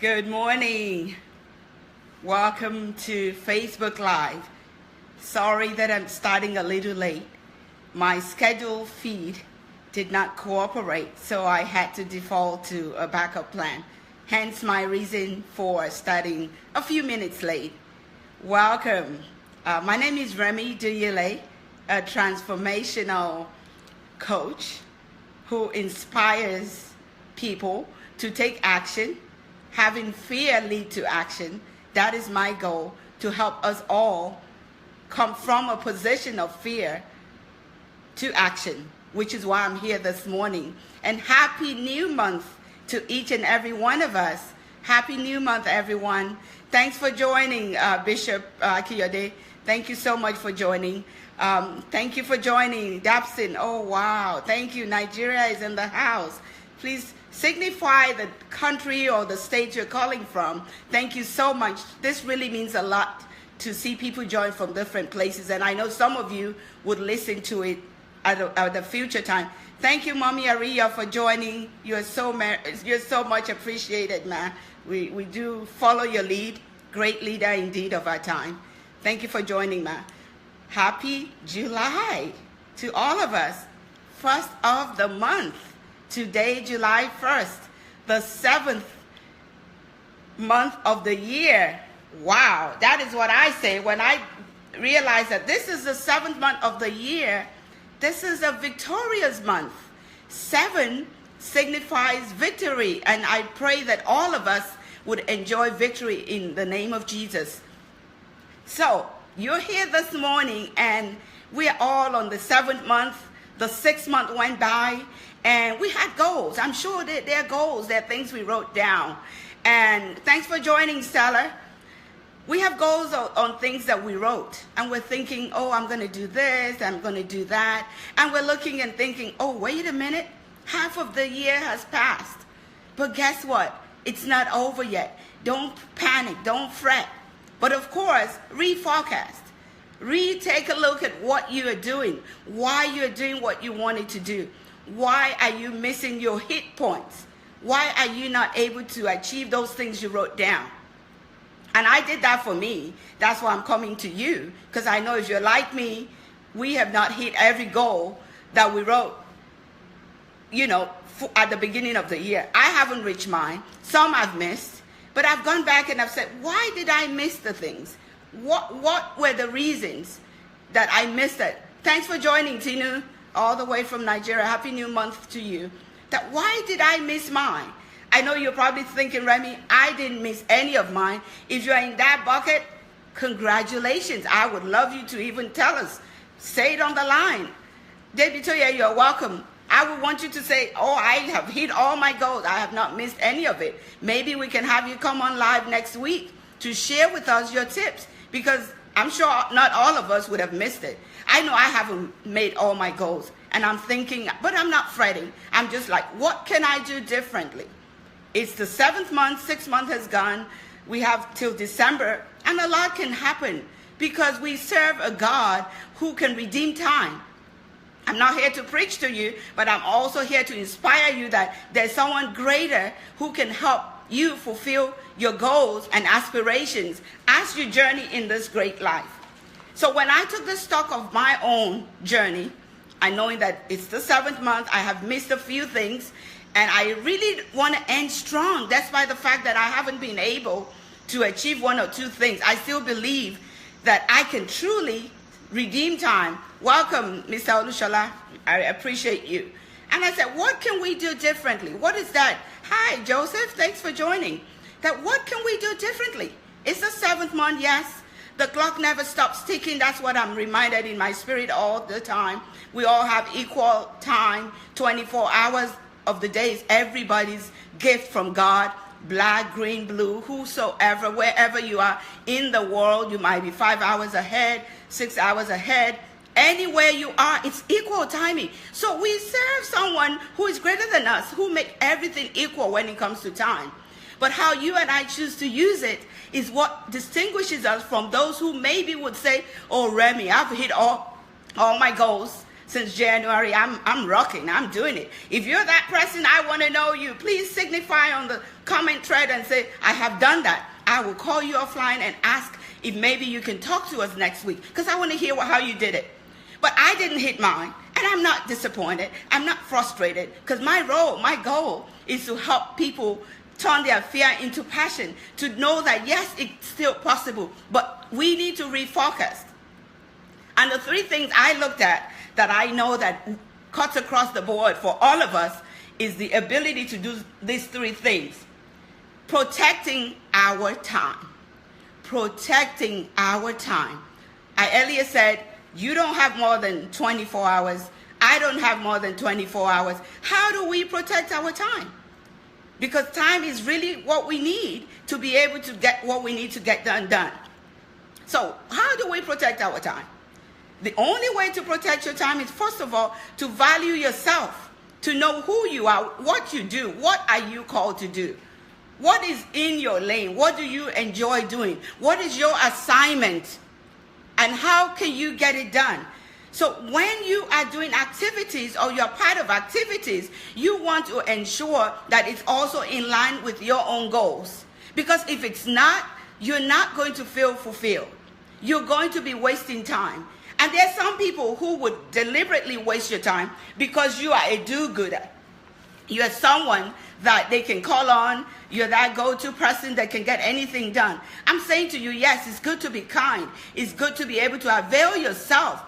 Good morning. Welcome to Facebook Live. Sorry that I'm starting a little late. My scheduled feed did not cooperate, so I had to default to a backup plan. Hence my reason for starting a few minutes late. Welcome. My name is Remi Duyile, a transformational coach who inspires people to take action. Having fear lead to action. That is my goal, to help us all come from a position of fear to action, which is why I'm here this morning. And happy new month to each and every one of us. Happy new month, everyone. Thanks for joining, Bishop Kiyode. Thank you so much for joining. Thank you for joining, Dapson. Oh, wow. Thank you. Nigeria is in the house. Please signify the country or the state you're calling from. Thank you so much. This really means a lot to see people join from different places, and I know some of you would listen to it at a future time. Thank you, Mommy Aria, for joining. You're so much appreciated, man. We do follow your lead. Great leader indeed of our time. Thank you for joining, man. Happy July to all of us. First of the month. Today, July 1st, the 7th month of the year. Wow, that is what I say when I realize that this is the 7th month of the year. This is a victorious month. 7 signifies victory, and I pray that all of us would enjoy victory in the name of Jesus. So, you're here this morning, and we're all on the 7th month. The 6th month went by, and we had goals. I'm sure that they're goals. They're things we wrote down. And thanks for joining, Stella. We have goals on things that we wrote. And we're thinking, oh, I'm going to do this. I'm going to do that. And we're looking and thinking, oh, wait a minute. Half of the year has passed. But guess what? It's not over yet. Don't panic. Don't fret. But of course, reforecast. Take a look at what you are doing. Why you're doing what you wanted to do. Why are you missing your hit points? Why are you not able to achieve those things you wrote down? And I did that for me. That's why I'm coming to you. Because I know if you're like me, we have not hit every goal that we wrote, at the beginning of the year. I haven't reached mine. Some I've missed. But I've gone back and I've said, why did I miss the things? What were the reasons that I missed it? Thanks for joining, Tinu, all the way from Nigeria. Happy new month to you. That why did I miss mine? I know you're probably thinking, Remi, I didn't miss any of mine. If you're in that bucket, congratulations. I would love you to even tell us. Say it on the line. David Toya, you're welcome. I would want you to say, oh, I have hit all my goals. I have not missed any of it. Maybe we can have you come on live next week to share with us your tips. Because I'm sure not all of us would have missed it. I know I haven't made all my goals. And I'm thinking, but I'm not fretting. I'm just like, what can I do differently? It's the 7th month, 6th month has gone. We have till December. And a lot can happen. Because we serve a God who can redeem time. I'm not here to preach to you, but I'm also here to inspire you that there's someone greater who can help you fulfill your goals and aspirations as you journey in this great life. So when I took the stock of my own journey, I knowing that it's the 7th month, I have missed a few things, and I really want to end strong, despite the fact that I haven't been able to achieve 1 or 2 things. I still believe that I can truly redeem time. Welcome, Mr. Olushola. I appreciate you. And I said, what can we do differently? What is that? Hi, Joseph. Thanks for joining. That what can we do differently? It's the 7th month, yes. The clock never stops ticking. That's what I'm reminded in my spirit all the time. We all have equal time. 24 hours of the day is everybody's gift from God. Black, green, blue, whosoever, wherever you are in the world. You might be 5 hours ahead, 6 hours ahead. Anywhere you are, it's equal timing. So we serve someone who is greater than us, who make everything equal when it comes to time. But how you and I choose to use it is what distinguishes us from those who maybe would say, oh, Remi, I've hit all my goals. since January. I'm rocking. I'm doing it. If you're that person, I want to know you. Please signify on the comment thread and say, I have done that. I will call you offline and ask if maybe you can talk to us next week, because I want to hear how you did it. But I didn't hit mine, and I'm not disappointed. I'm not frustrated, because my goal is to help people turn their fear into passion, to know that yes, it's still possible, but we need to refocus. And the three things I looked at that I know that cuts across the board for all of us is the ability to do these three things. Protecting our time. Protecting our time. I earlier said, you don't have more than 24 hours. I don't have more than 24 hours. How do we protect our time? Because time is really what we need to be able to get what we need to get done. So how do we protect our time? The only way to protect your time is, first of all, to value yourself, to know who you are, what you do, what are you called to do? What is in your lane? What do you enjoy doing? What is your assignment? And how can you get it done? So when you are doing activities or you're part of activities, you want to ensure that it's also in line with your own goals. Because if it's not, you're not going to feel fulfilled. You're going to be wasting time. And there's some people who would deliberately waste your time because you are a do-gooder. You're someone that they can call on. You're that go-to person that can get anything done. I'm saying to you, yes, it's good to be kind. It's good to be able to avail yourself.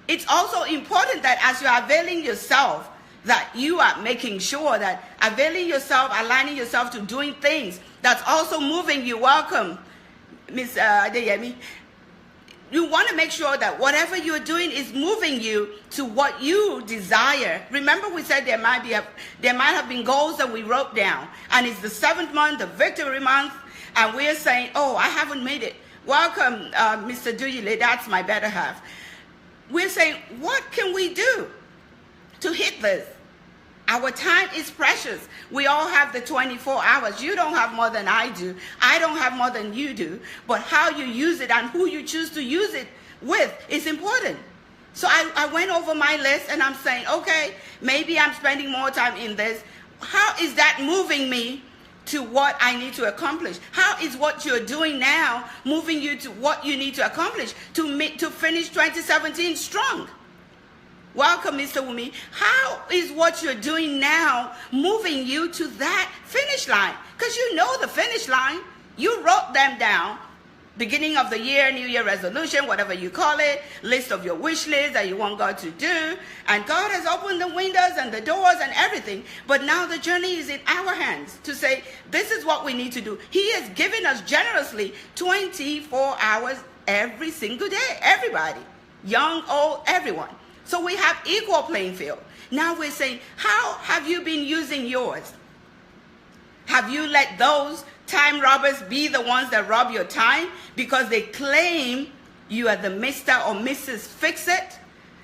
It's also important that as you're availing yourself, that you are making sure that availing yourself, aligning yourself to doing things that's also moving you. Welcome, Miss Adeyemi. You want to make sure that whatever you're doing is moving you to what you desire. Remember, we said there might have been goals that we wrote down, and it's the 7th month, the victory month, and we're saying, oh, I haven't made it. Welcome, Mr. Duyile, that's my better half. We're saying, what can we do to hit this? Our time is precious. We all have the 24 hours. You don't have more than I do. I don't have more than you do. But how you use it and who you choose to use it with is important. So I went over my list and I'm saying, okay, maybe I'm spending more time in this. How is that moving me to what I need to accomplish? How is what you're doing now moving you to what you need to accomplish to finish 2017 strong? Welcome, Mr. Wumi. How is what you're doing now moving you to that finish line? Because you know the finish line. You wrote them down. Beginning of the year, New Year resolution, whatever you call it, list of your wish list that you want God to do. And God has opened the windows and the doors and everything. But now the journey is in our hands to say, this is what we need to do. He has given us generously 24 hours every single day. Everybody, young, old, everyone. So we have equal playing field. Now we're saying, how have you been using yours? Have you let those time robbers be the ones that rob your time because they claim you are the Mr. or Mrs. Fix-It,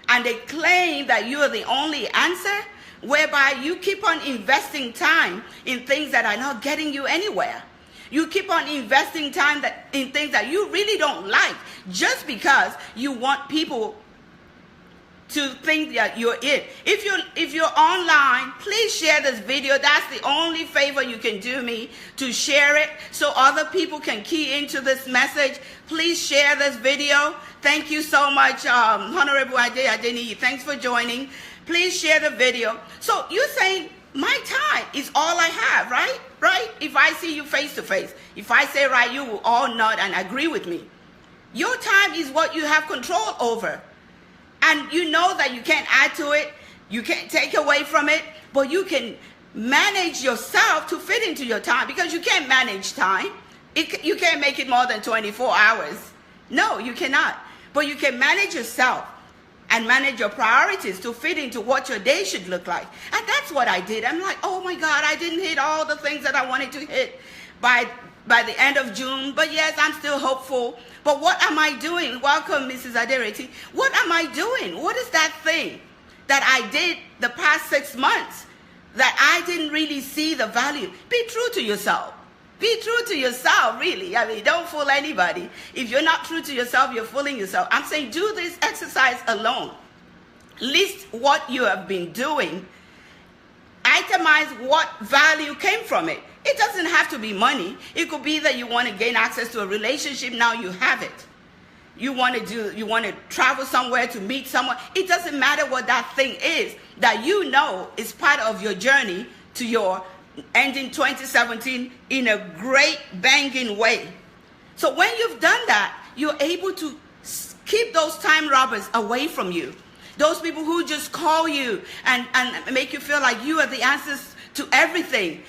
and they claim that you are the only answer, whereby you keep on investing time in things that are not getting you anywhere. You keep on investing time in things that you really don't like just because you want people to think that you're it. If you're online, please share this video. That's the only favor you can do me, to share it so other people can key into this message. Please share this video. Thank you so much, Honorable Adeniyi. Thanks for joining. Please share the video. So you're saying my time is all I have, right? Right? If I see you face to face, if I say right, you will all nod and agree with me. Your time is what you have control over. And you know that you can't add to it, you can't take away from it, but you can manage yourself to fit into your time, because you can't manage time. You can't make it more than 24 hours. No, you cannot. But you can manage yourself and manage your priorities to fit into what your day should look like. And that's what I did. I'm like, oh my God, I didn't hit all the things that I wanted to hit by the end of June. But yes, I'm still hopeful. But what am I doing? Welcome, Mrs. Adereti. What am I doing? What is that thing that I did the past 6 months that I didn't really see the value? Be true to yourself. Be true to yourself, really. I mean, don't fool anybody. If you're not true to yourself, you're fooling yourself. I'm saying do this exercise alone. List what you have been doing. Itemize what value came from it. It doesn't have to be money. It could be that you want to gain access to a relationship, now you have it. You want to travel somewhere to meet someone. It doesn't matter what that thing is that you know is part of your journey to your ending 2017 in a great banging way. So when you've done that, you're able to keep those time robbers away from you. Those people who just call you and make you feel like you are the answers to everything.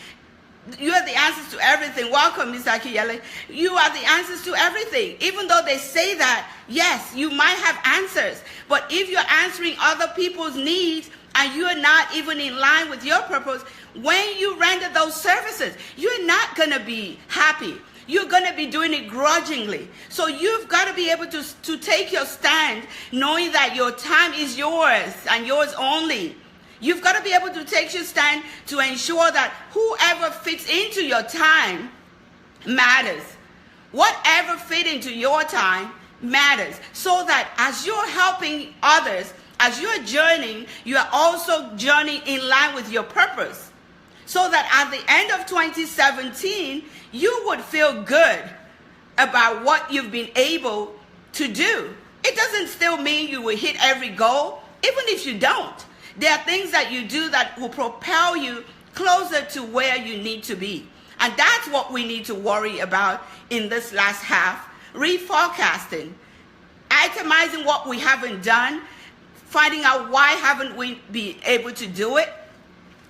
You are the answers to everything. Welcome, Ms. Akiyele. You are the answers to everything. Even though they say that, yes, you might have answers. But if you're answering other people's needs and you're not even in line with your purpose, when you render those services, you're not going to be happy. You're going to be doing it grudgingly. So you've got to be able to take your stand knowing that your time is yours and yours only. You've got to be able to take your stand to ensure that whoever fits into your time matters. Whatever fit into your time matters. So that as you're helping others, as you're journeying, you are also journeying in line with your purpose. So that at the end of 2017, you would feel good about what you've been able to do. It doesn't still mean you will hit every goal, even if you don't. There are things that you do that will propel you closer to where you need to be. And that's what we need to worry about in this last half. Reforecasting, itemizing what we haven't done, finding out why haven't we been able to do it.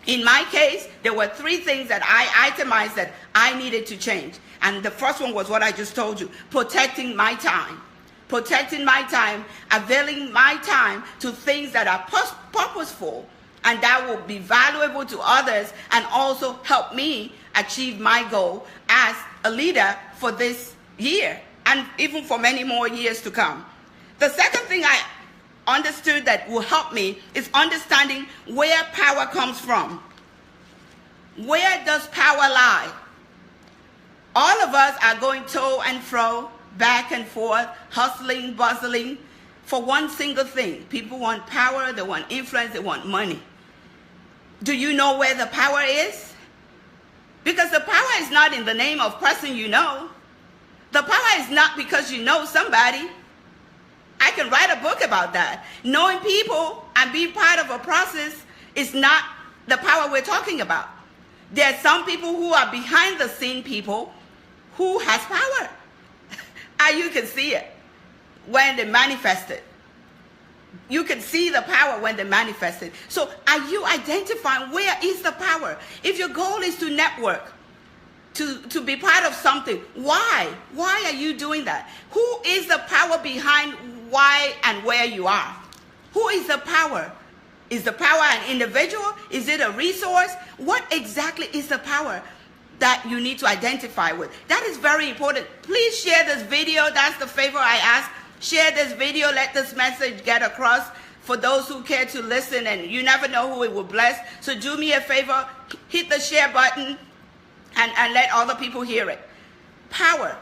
In my case, there were 3 things that I itemized that I needed to change. And the first one was what I just told you, protecting my time. Protecting my time, availing my time to things that are purposeful and that will be valuable to others and also help me achieve my goal as a leader for this year and even for many more years to come. The second thing I understood that will help me is understanding where power comes from. Where does power lie? All of us are going to and fro, back and forth, hustling, bustling for one single thing. People want power, they want influence, they want money. Do you know where the power is? Because the power is not in the name of person you know. The power is not because you know somebody. I can write a book about that. Knowing people and being part of a process is not the power we're talking about. There are some people who are behind the scene people who has power. And you can see it when they manifest it. You can see the power when they manifest it. So are you identifying where is the power? If your goal is to network, to be part of something, why? Why are you doing that? Who is the power behind why and where you are? Who is the power? Is the power an individual? Is it a resource? What exactly is the power that you need to identify with? That is very important. Please share this video. That's the favor I ask. Share this video. Let this message get across for those who care to listen, and you never know who it will bless. So do me a favor, hit the share button and let other people hear it. Power.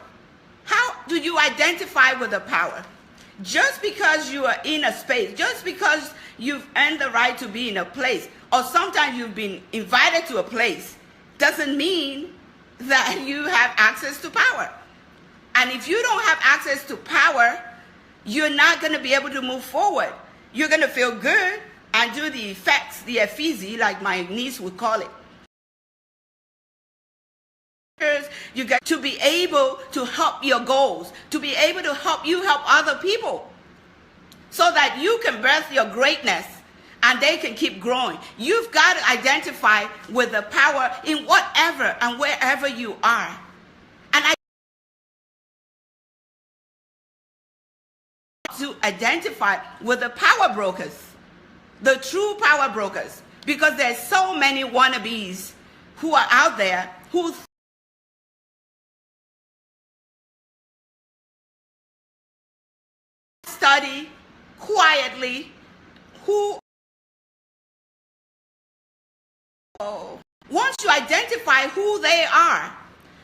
How do you identify with the power? Just because you are in a space, just because you've earned the right to be in a place, or sometimes you've been invited to a place, doesn't mean that you have access to power. And if you don't have access to power, you're not going to be able to move forward. You're going to feel good and do the effects, the effigy, like my niece would call it. You get to be able to help your goals, to be able to help you help other people so that you can birth your greatness and they can keep growing. You've got to identify with the power in whatever and wherever you are. And I to identify with the power brokers, the true power brokers, because there's so many wannabes who are out there who study quietly, who once you identify who they are,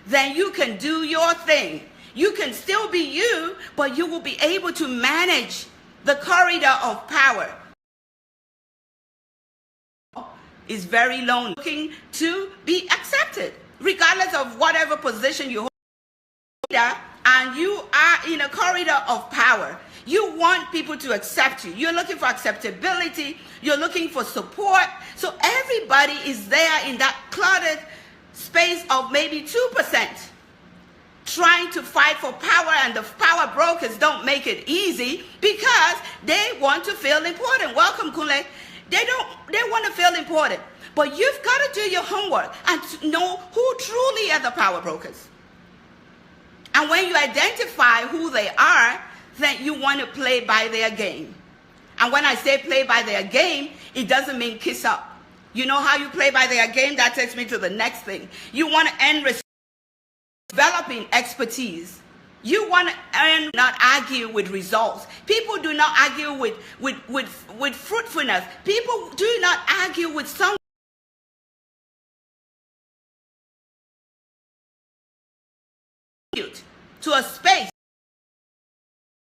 then you can do your thing. You can still be you, but you will be able to manage the corridor of power. is very lonely, looking to be accepted, regardless of whatever position you hold. And you are in a corridor of power. You want people to accept you. You're looking for acceptability. You're looking for support. So everybody is there in that cluttered space of maybe 2%, trying to fight for power, and the power brokers don't make it easy because they want to feel important. Welcome, Kunle. They want to feel important. But you've got to do your homework and to know who truly are the power brokers. And when you identify who they are, then you want to play by their game. And when I say play by their game, it doesn't mean kiss up. You know how you play by their game? That takes me to the next thing. You want to end developing expertise. You want to earn, not argue with results. People do not argue with fruitfulness. People do not argue with some to a space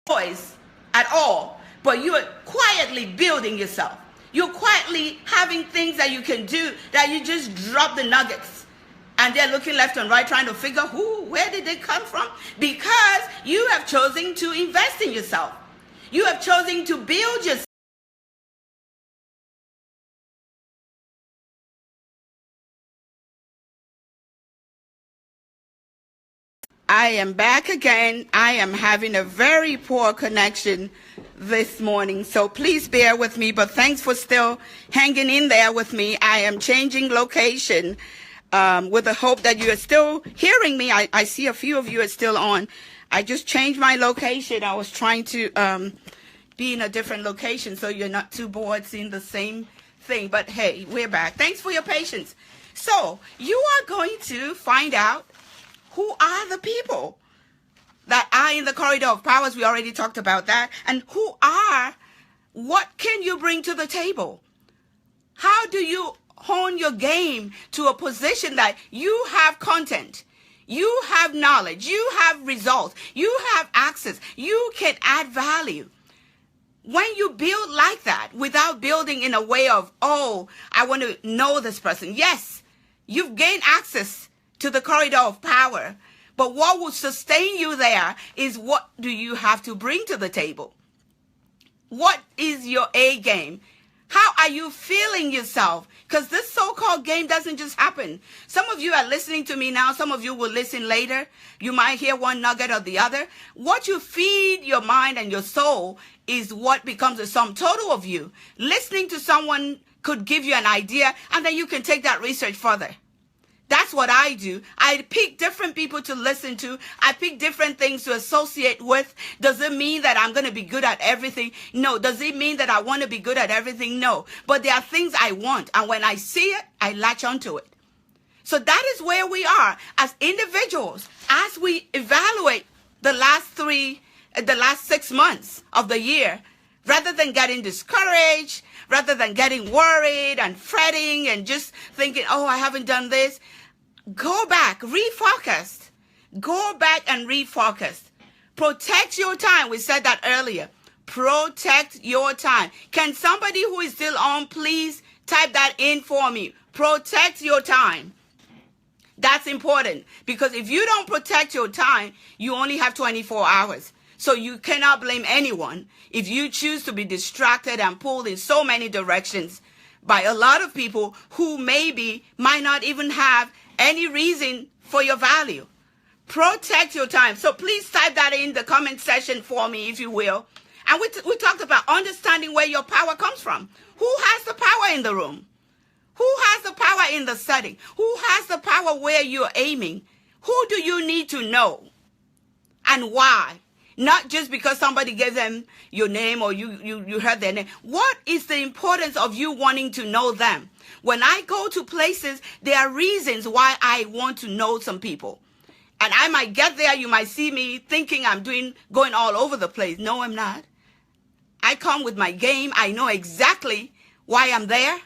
voice at all, but you are quietly building yourself. You're quietly having things that you can do that you just drop the nuggets. And they're looking left and right trying to figure where did they come from? Because you have chosen to invest in yourself. You have chosen to build yourself. I am back again. I am having a very poor connection this morning, so please bear with me, but thanks for still hanging in there with me. I am changing location with the hope that you are still hearing me. I see a few of you are still on. I just changed my location. I was trying to be in a different location so you're not too bored seeing the same thing, but hey, we're back. Thanks for your patience. So you are going to find out who are the people that are in the corridor of powers. We already talked about that. And what can you bring to the table? How do you hone your game to a position that you have content, you have knowledge, you have results, you have access, you can add value? When you build like that, without building in a way of, oh, I want to know this person. Yes, you've gained access to the corridor of power. But what will sustain you there is, what do you have to bring to the table? What is your A game? How are you feeling yourself? Because this so-called game doesn't just happen. Some of you are listening to me now. Some of you will listen later. You might hear one nugget or the other. What you feed your mind and your soul is what becomes the sum total of you. Listening to someone could give you an idea, and then you can take that research further. That's what I do. I pick different people to listen to. I pick different things to associate with. Does it mean that I'm going to be good at everything? No. Does it mean that I want to be good at everything? No. But there are things I want. And when I see it, I latch onto it. So that is where we are as individuals. As we evaluate the last 6 months of the year, rather than getting discouraged, rather than getting worried and fretting and just thinking, oh, I haven't done this, go back, refocus. Go back and refocus. Protect your time. We said that earlier. Protect your time. Can somebody who is still on, please type that in for me? Protect your time. That's important, because if you don't protect your time, you only have 24 hours. So you cannot blame anyone if you choose to be distracted and pulled in so many directions by a lot of people who might not even have any reason for your value. Protect your time. So please type that in the comment section for me, if you will. And we talked about understanding where your power comes from. Who has the power in the room? Who has the power in the setting? Who has the power where you're aiming? Who do you need to know? And why? Not just because somebody gave them your name or you heard their name. What is the importance of you wanting to know them? When I go to places, there are reasons why I want to know some people. And I might get there, you might see me thinking I'm going all over the place. No, I'm not. I come with my game. I know exactly why I'm there.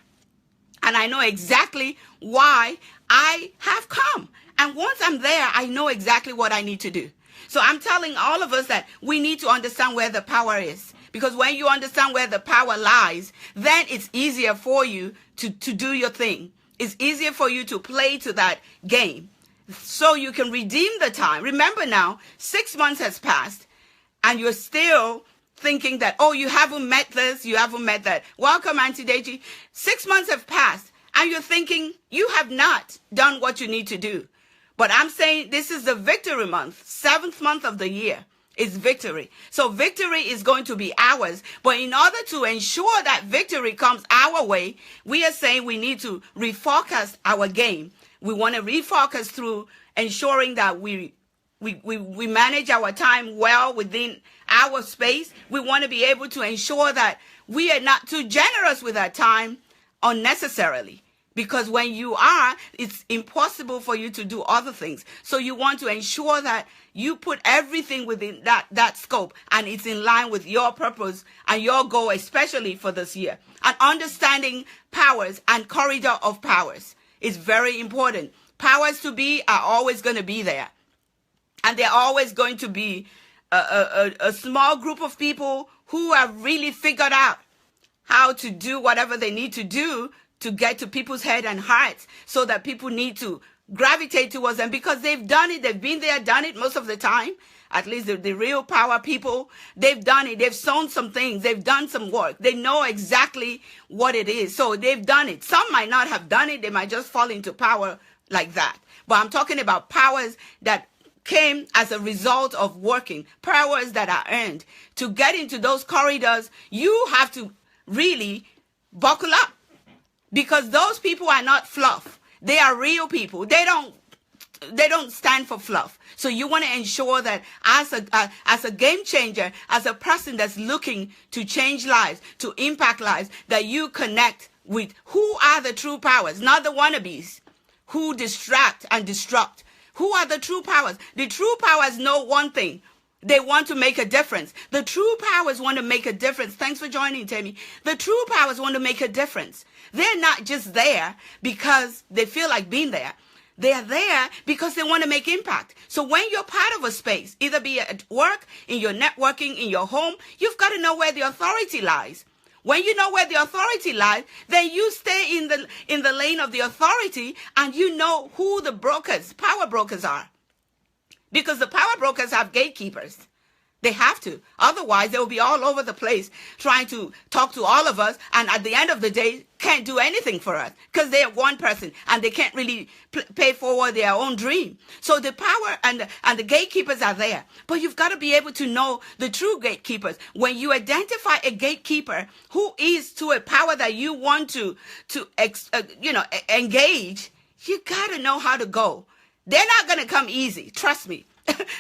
And I know exactly why I have come. And once I'm there, I know exactly what I need to do. So I'm telling all of us that we need to understand where the power is. Because when you understand where the power lies, then it's easier for you to do your thing. It's easier for you to play to that game. So you can redeem the time. Remember now, 6 months has passed and you're still thinking that, oh, you haven't met this, you haven't met that. Welcome, Auntie Deji. 6 months have passed and you're thinking you have not done what you need to do. But I'm saying this is the victory month, 7th month of the year. Is victory. So victory is going to be ours. But in order to ensure that victory comes our way, we are saying we need to refocus our game. We want to refocus through ensuring that we manage our time well within our space. We want to be able to ensure that we are not too generous with our time unnecessarily. Because when you are, it's impossible for you to do other things. So you want to ensure that you put everything within that scope and it's in line with your purpose and your goal, especially for this year. And understanding powers and corridor of powers is very important. Powers to be are always going to be there. And they're always going to be a small group of people who have really figured out how to do whatever they need to do to get to people's head and hearts so that people need to gravitate towards them because they've done it. They've been there, done it most of the time. At least the real power people, they've done it. They've sown some things. They've done some work. They know exactly what it is. So they've done it. Some might not have done it. They might just fall into power like that. But I'm talking about powers that came as a result of working, powers that are earned. To get into those corridors, you have to really buckle up. Because those people are not fluff. They are real people. They don't stand for fluff. So you want to ensure that as a game changer, as a person that's looking to change lives, to impact lives, that you connect with who are the true powers, not the wannabes who distract and destruct. Who are the true powers? The true powers know one thing. They want to make a difference. The true powers want to make a difference. Thanks for joining, Tammy. The true powers want to make a difference. They're not just there because they feel like being there. They're there because they want to make impact. So when you're part of a space, either be at work, in your networking, in your home, you've got to know where the authority lies. When you know where the authority lies, then you stay in the lane of the authority and you know who the brokers, power brokers are. Because the power brokers have gatekeepers. They have to. Otherwise, they will be all over the place trying to talk to all of us. And at the end of the day, can't do anything for us because they are one person and they can't really pay forward their own dream. So the power and the gatekeepers are there. But you've got to be able to know the true gatekeepers. When you identify a gatekeeper who is to a power that you want to engage, you got to know how to go. They're not going to come easy. Trust me.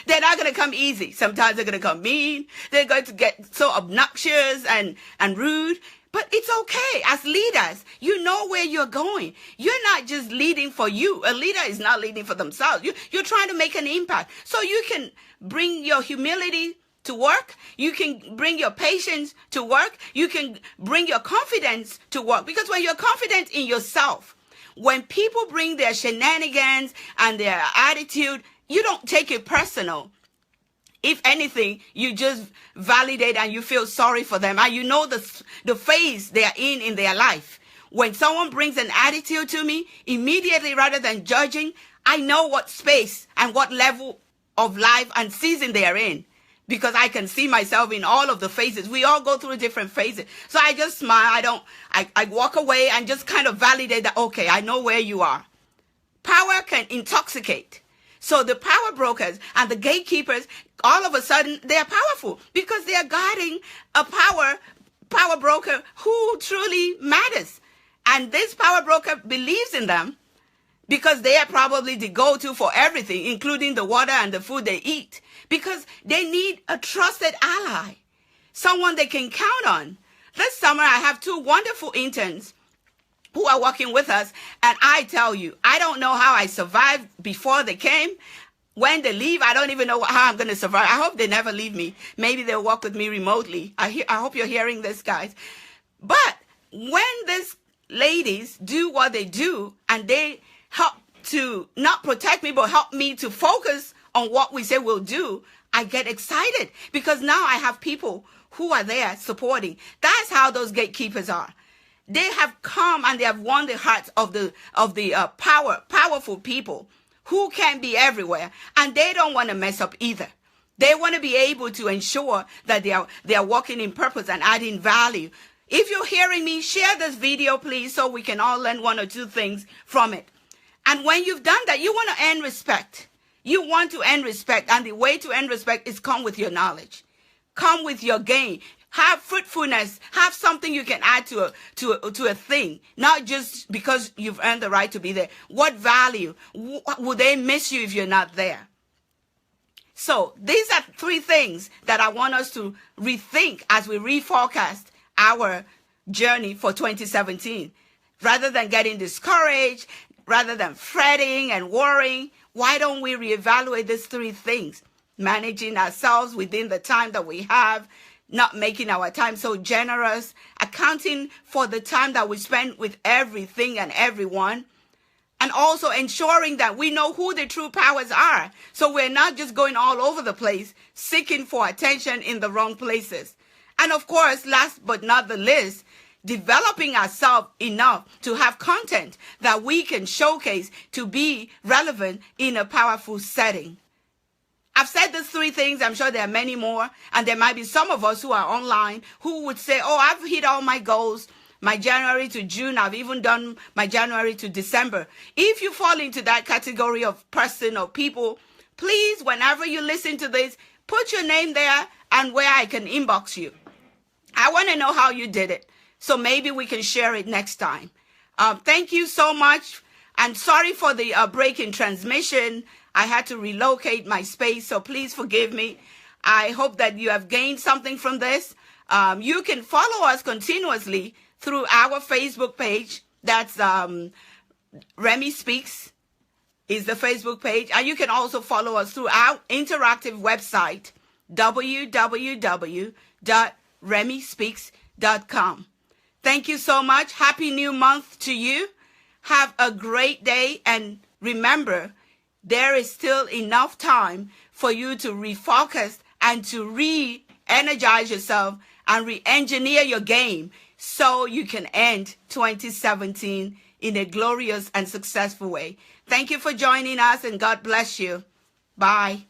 They're not going to come easy. Sometimes they're going to come mean. They're going to get so obnoxious and rude. But it's okay. As leaders, you know where you're going. You're not just leading for you. A leader is not leading for themselves. You're trying to make an impact. So you can bring your humility to work. You can bring your patience to work. You can bring your confidence to work. Because when you're confident in yourself, when people bring their shenanigans and their attitude, you don't take it personal. If anything, you just validate and you feel sorry for them. And you know the phase they are in their life. When someone brings an attitude to me, immediately rather than judging, I know what space and what level of life and season they are in. Because I can see myself in all of the phases. We all go through different phases. So I just smile. I walk away and just kind of validate that, okay, I know where you are. Power can intoxicate. So the power brokers and the gatekeepers, all of a sudden, they are powerful because they are guarding a power broker who truly matters. And this power broker believes in them because they are probably the go-to for everything, including the water and the food they eat, because they need a trusted ally, someone they can count on. This summer, I have 2 wonderful interns who are working with us. And I tell you, I don't know how I survived before they came. When they leave, I don't even know how I'm going to survive. I hope they never leave me. Maybe they'll work with me remotely. I hope you're hearing this, guys. But when these ladies do what they do and they help to not protect me, but help me to focus on what we say we'll do, I get excited because now I have people who are there supporting. That's how those gatekeepers are. They have come and they have won the hearts of the powerful people who can be everywhere, and they don't want to mess up either. They want to be able to ensure that they are walking in purpose and adding value. If you're hearing me, share this video, please, so we can all learn one or two things from it. And when you've done that, you want to earn respect. You want to earn respect, and the way to earn respect is come with your knowledge. Come with your gain. Have fruitfulness. Have something you can add to a thing, not just because you've earned the right to be there. What value? Will they miss you if you're not there? So these are three things that I want us to rethink as we reforecast our journey for 2017. Rather than getting discouraged, rather than fretting and worrying, why don't we reevaluate these three things? Managing ourselves within the time that we have, not making our time so generous, accounting for the time that we spend with everything and everyone, and also ensuring that we know who the true powers are. So we're not just going all over the place, seeking for attention in the wrong places. And of course, last but not the least, developing ourselves enough to have content that we can showcase to be relevant in a powerful setting. I've said these three things. I'm sure there are many more. And there might be some of us who are online who would say, oh, I've hit all my goals. My January to June, I've even done my January to December. If you fall into that category of person or people, please, whenever you listen to this, put your name there and where I can inbox you. I want to know how you did it. So maybe we can share it next time. Thank you so much. And sorry for the break in transmission. I had to relocate my space, so please forgive me. I hope that you have gained something from this. You can follow us continuously through our Facebook page. That's Remi Speaks is the Facebook page. And you can also follow us through our interactive website, www.remispeaks.com. Thank you so much. Happy new month to you. Have a great day. And remember, there is still enough time for you to refocus and to re-energize yourself and re-engineer your game so you can end 2017 in a glorious and successful way. Thank you for joining us, and God bless you. Bye.